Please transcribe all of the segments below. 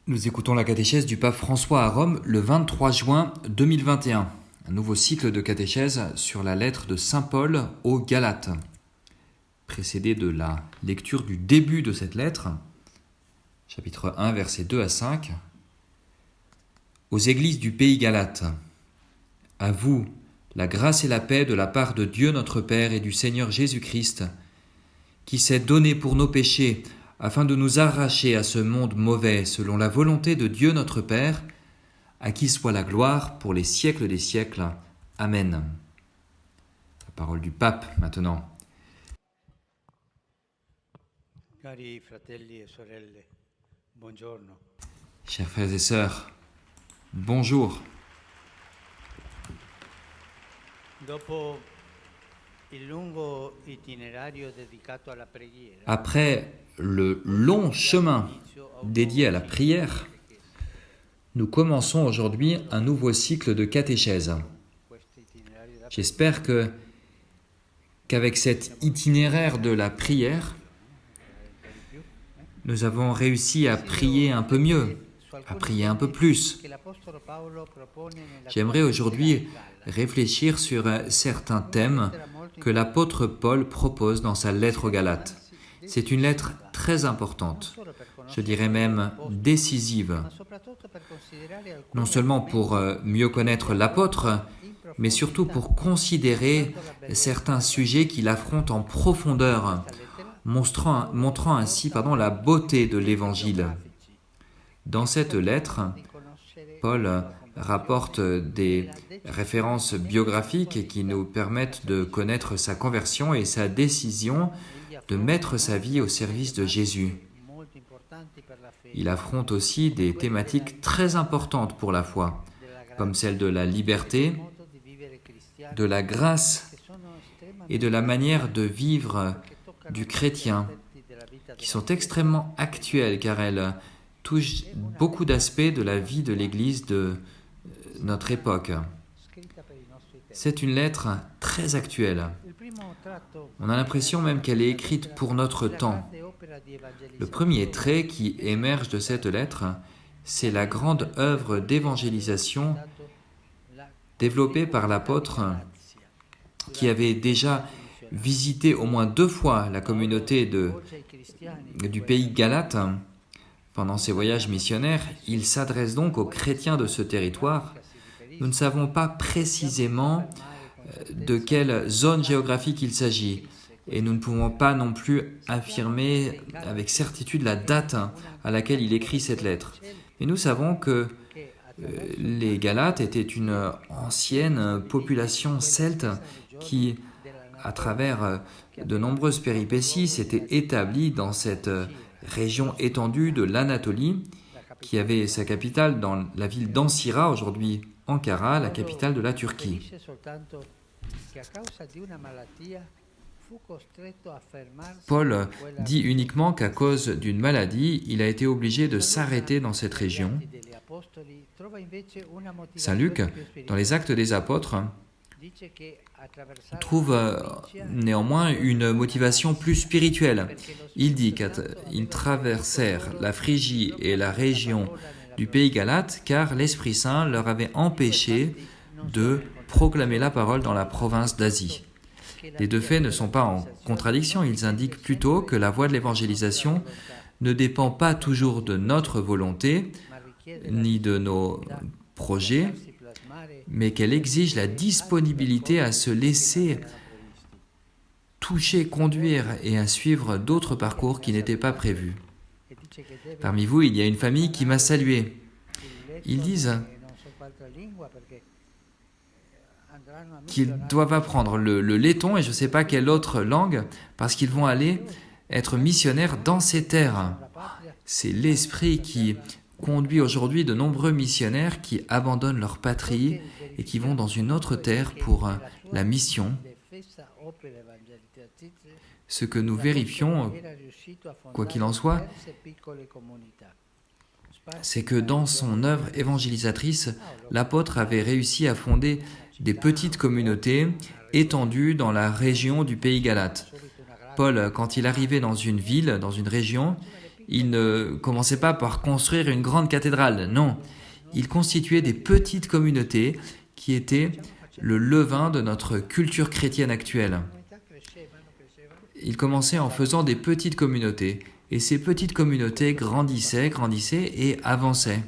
Nous écoutons la catéchèse du pape François à Rome le 23 juin 2021. Un nouveau cycle de catéchèse sur la lettre de Saint Paul aux Galates, précédé de la lecture du début de cette lettre, chapitre 1, versets 2 à 5. Aux églises du pays Galate, à vous, la grâce et la paix de la part de Dieu notre Père et du Seigneur Jésus-Christ, qui s'est donné pour nos péchés, afin de nous arracher à ce monde mauvais, selon la volonté de Dieu notre Père, à qui soit la gloire pour les siècles des siècles. Amen. La parole du pape maintenant. Cari fratelli e sorelle, buongiorno. Chers frères et sœurs, bonjour. Dopo il lungo itinerario dedicato alla preghiera, Après le long chemin dédié à la prière, nous commençons aujourd'hui un nouveau cycle de catéchèse. J'espère qu'avec cet itinéraire de la prière, nous avons réussi à prier un peu mieux, à prier un peu plus. J'aimerais aujourd'hui réfléchir sur certains thèmes que l'apôtre Paul propose dans sa lettre aux Galates. C'est une lettre très importante, je dirais même décisive, non seulement pour mieux connaître l'apôtre, mais surtout pour considérer certains sujets qu'il affronte en profondeur, montrant ainsi la beauté de l'Évangile. Dans cette lettre, Paul rapporte des références biographiques qui nous permettent de connaître sa conversion et sa décision de mettre sa vie au service de Jésus. Il affronte aussi des thématiques très importantes pour la foi, comme celle de la liberté, de la grâce et de la manière de vivre du chrétien, qui sont extrêmement actuelles car elles touchent beaucoup d'aspects de la vie de l'Église de notre époque. C'est une lettre très actuelle. On a l'impression même qu'elle est écrite pour notre temps. Le premier trait qui émerge de cette lettre, c'est la grande œuvre d'évangélisation développée par l'apôtre qui avait déjà visité au moins 2 fois la communauté du pays Galate. Pendant ses voyages missionnaires, il s'adresse donc aux chrétiens de ce territoire. Nous ne savons pas précisément de quelle zone géographique il s'agit et nous ne pouvons pas non plus affirmer avec certitude la date à laquelle il écrit cette lettre. Mais nous savons que les Galates étaient une ancienne population celte qui, à travers de nombreuses péripéties, s'était établie dans cette région étendue de l'Anatolie, qui avait sa capitale dans la ville d'Ansira, aujourd'hui Ankara, la capitale de la Turquie. Paul dit uniquement qu'à cause d'une maladie, il a été obligé de s'arrêter dans cette région. Saint Luc, dans les Actes des Apôtres, trouve néanmoins une motivation plus spirituelle. Il dit qu'ils traversèrent la Phrygie et la région du pays Galate car l'Esprit Saint leur avait empêché de proclamer la parole dans la province d'Asie. Les 2 faits ne sont pas en contradiction, ils indiquent plutôt que la voie de l'évangélisation ne dépend pas toujours de notre volonté ni de nos projets, mais qu'elle exige la disponibilité à se laisser toucher, conduire et à suivre d'autres parcours qui n'étaient pas prévus. Parmi vous, il y a une famille qui m'a salué. Ils disent qu'ils doivent apprendre le letton et je ne sais pas quelle autre langue parce qu'ils vont aller être missionnaires dans ces terres. C'est l'esprit qui conduit aujourd'hui de nombreux missionnaires qui abandonnent leur patrie et qui vont dans une autre terre pour la mission. Ce que nous vérifions, quoi qu'il en soit, c'est que dans son œuvre évangélisatrice, l'apôtre avait réussi à fonder des petites communautés étendues dans la région du pays Galate. Paul, quand il arrivait dans une ville, dans une région, Il ne commençait pas par construire une grande cathédrale, non. Il constituait des petites communautés qui étaient le levain de notre culture chrétienne actuelle. Il commençait en faisant des petites communautés, et ces petites communautés grandissaient et avançaient.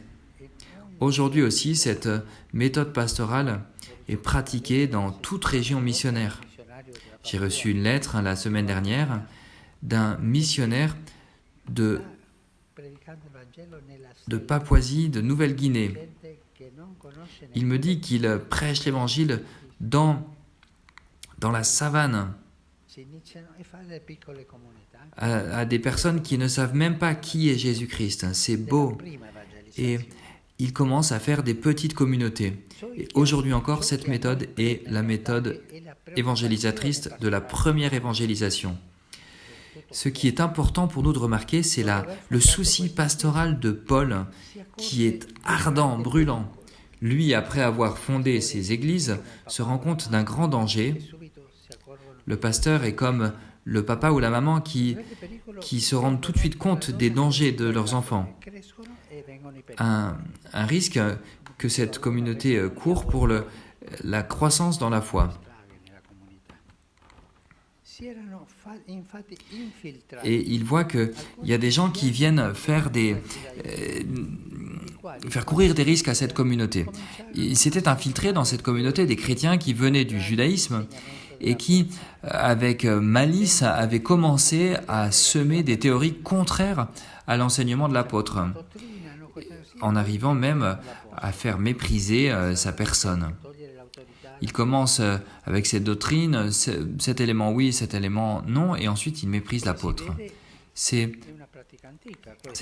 Aujourd'hui aussi, cette méthode pastorale est pratiquée dans toute région missionnaire. J'ai reçu une lettre la semaine dernière d'un missionnaire de Papouasie, de Nouvelle-Guinée. Il me dit qu'il prêche l'évangile dans la savane à des personnes qui ne savent même pas qui est Jésus-Christ. C'est beau. Et il commence à faire des petites communautés. Et aujourd'hui encore, cette méthode est la méthode évangélisatrice de la première évangélisation. Ce qui est important pour nous de remarquer, c'est le souci pastoral de Paul, qui est ardent, brûlant. Lui, après avoir fondé ses églises, se rend compte d'un grand danger. Le pasteur est comme le papa ou la maman qui se rendent tout de suite compte des dangers de leurs enfants. Un risque que cette communauté court pour la croissance dans la foi. Et il voit qu'il y a des gens qui viennent faire courir des risques à cette communauté. Il s'était infiltré dans cette communauté des chrétiens qui venaient du judaïsme et qui, avec malice, avaient commencé à semer des théories contraires à l'enseignement de l'apôtre, en arrivant même à faire mépriser sa personne. Il commence avec cette doctrine, cet élément oui, cet élément non, et ensuite il méprise l'apôtre. C'est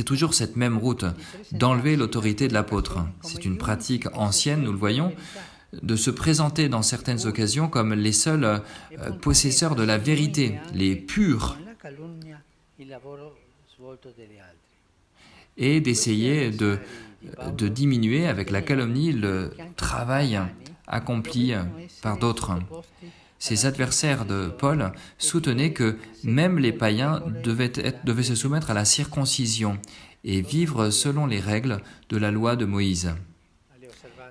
toujours cette même route, d'enlever l'autorité de l'apôtre. C'est une pratique ancienne, nous le voyons, de se présenter dans certaines occasions comme les seuls possesseurs de la vérité, les purs, et d'essayer de diminuer avec la calomnie le travail accompli par d'autres. Ces adversaires de Paul soutenaient que même les païens devaient se soumettre à la circoncision et vivre selon les règles de la loi de Moïse.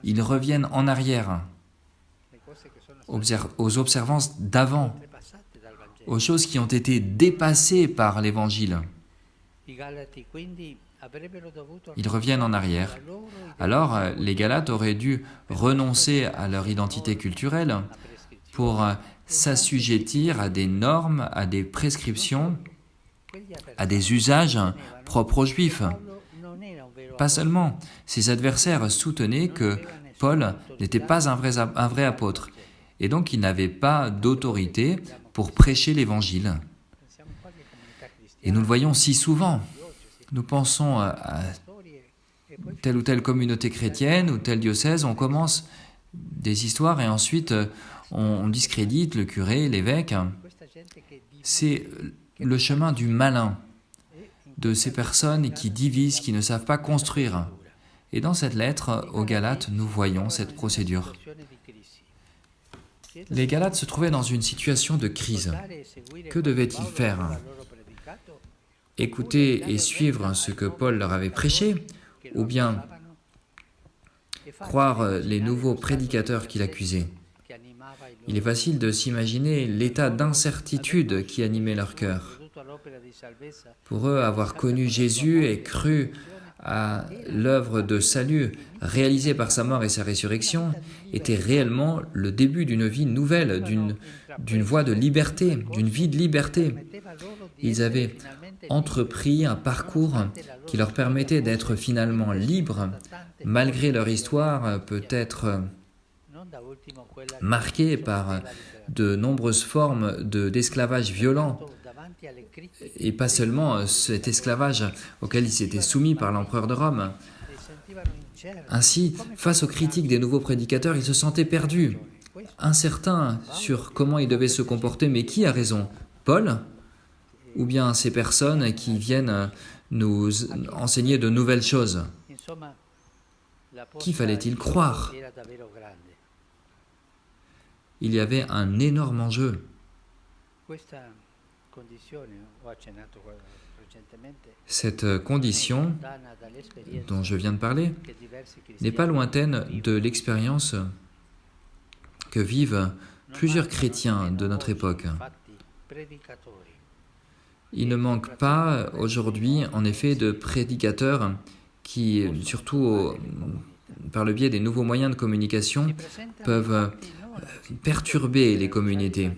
Ils reviennent en arrière, aux observances d'avant, aux choses qui ont été dépassées par l'Évangile. Ils reviennent en arrière. Alors, les Galates auraient dû renoncer à leur identité culturelle pour s'assujettir à des normes, à des prescriptions, à des usages propres aux Juifs. Pas seulement. Ces adversaires soutenaient que Paul n'était pas un vrai apôtre, et donc il n'avait pas d'autorité pour prêcher l'Évangile. Et nous le voyons si souvent. Nous pensons à telle ou telle communauté chrétienne ou tel diocèse, on commence des histoires et ensuite on discrédite le curé, l'évêque. C'est le chemin du malin, de ces personnes qui divisent, qui ne savent pas construire. Et dans cette lettre aux Galates, nous voyons cette procédure. Les Galates se trouvaient dans une situation de crise. Que devaient-ils faire ? Écouter et suivre ce que Paul leur avait prêché, ou bien croire les nouveaux prédicateurs qu'il accusait. Il est facile de s'imaginer l'état d'incertitude qui animait leur cœur. Pour eux, avoir connu Jésus et cru à l'œuvre de salut réalisée par sa mort et sa résurrection était réellement le début d'une vie nouvelle, d'une voie de liberté, d'une vie de liberté. Ils avaient entrepris un parcours qui leur permettait d'être finalement libres, malgré leur histoire peut-être marquée par de nombreuses formes d'esclavage violent, et pas seulement cet esclavage auquel ils s'étaient soumis par l'empereur de Rome. Ainsi, face aux critiques des nouveaux prédicateurs, ils se sentaient perdus, incertains sur comment ils devaient se comporter. Mais qui a raison ? Paul ? Ou bien ces personnes qui viennent nous enseigner de nouvelles choses ? Qui fallait-il croire ? Il y avait un énorme enjeu. Cette condition dont je viens de parler n'est pas lointaine de l'expérience que vivent plusieurs chrétiens de notre époque. Il ne manque pas aujourd'hui, en effet, de prédicateurs qui, surtout par le biais des nouveaux moyens de communication, peuvent perturber les communautés.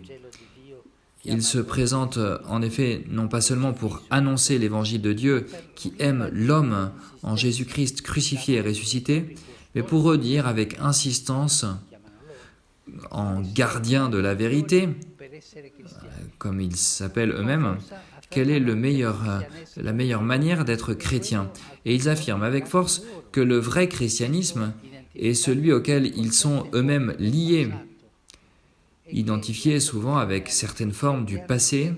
Ils se présentent en effet non pas seulement pour annoncer l'évangile de Dieu qui aime l'homme en Jésus-Christ crucifié et ressuscité, mais pour redire avec insistance, en gardiens de la vérité, comme ils s'appellent eux-mêmes, quelle est la meilleure manière d'être chrétien. Et ils affirment avec force que le vrai christianisme est celui auquel ils sont eux-mêmes liés, identifiés souvent avec certaines formes du passé,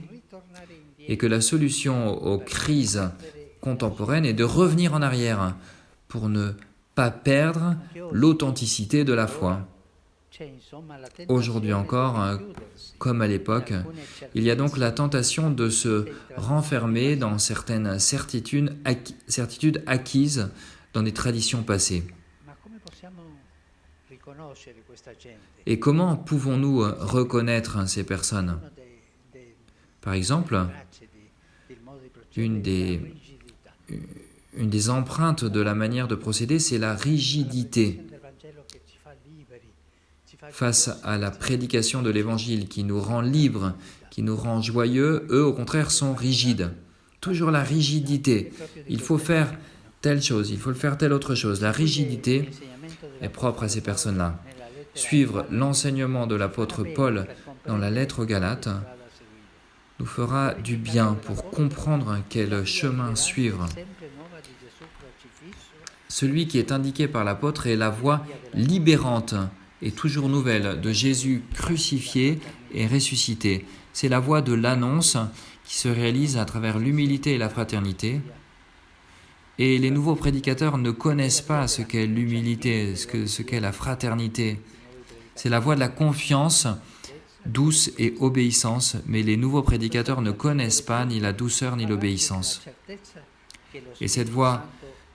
et que la solution aux crises contemporaines est de revenir en arrière pour ne pas perdre l'authenticité de la foi. Aujourd'hui encore, comme à l'époque, il y a donc la tentation de se renfermer dans certaines certitudes acquises dans des traditions passées. Et comment pouvons-nous reconnaître ces personnes? Par exemple, une des empreintes de la manière de procéder, c'est la rigidité. Face à la prédication de l'Évangile qui nous rend libres, qui nous rend joyeux, eux au contraire sont rigides. Toujours la rigidité. Il faut faire telle chose, il faut faire telle autre chose. La rigidité est propre à ces personnes-là. Suivre l'enseignement de l'apôtre Paul dans la lettre aux Galates nous fera du bien pour comprendre quel chemin suivre. Celui qui est indiqué par l'apôtre est la voie libérante et toujours nouvelle de Jésus crucifié et ressuscité. C'est la voie de l'annonce qui se réalise à travers l'humilité et la fraternité. Et les nouveaux prédicateurs ne connaissent pas ce qu'est l'humilité, ce qu'est la fraternité. C'est la voie de la confiance, douce et obéissance, mais les nouveaux prédicateurs ne connaissent pas ni la douceur ni l'obéissance. Et cette voie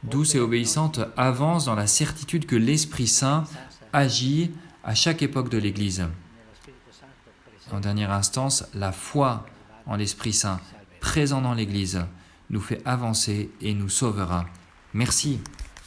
douce et obéissante avance dans la certitude que l'Esprit Saint agit à chaque époque de l'Église. En dernière instance, la foi en l'Esprit Saint, présent dans l'Église, nous fait avancer et nous sauvera. Merci.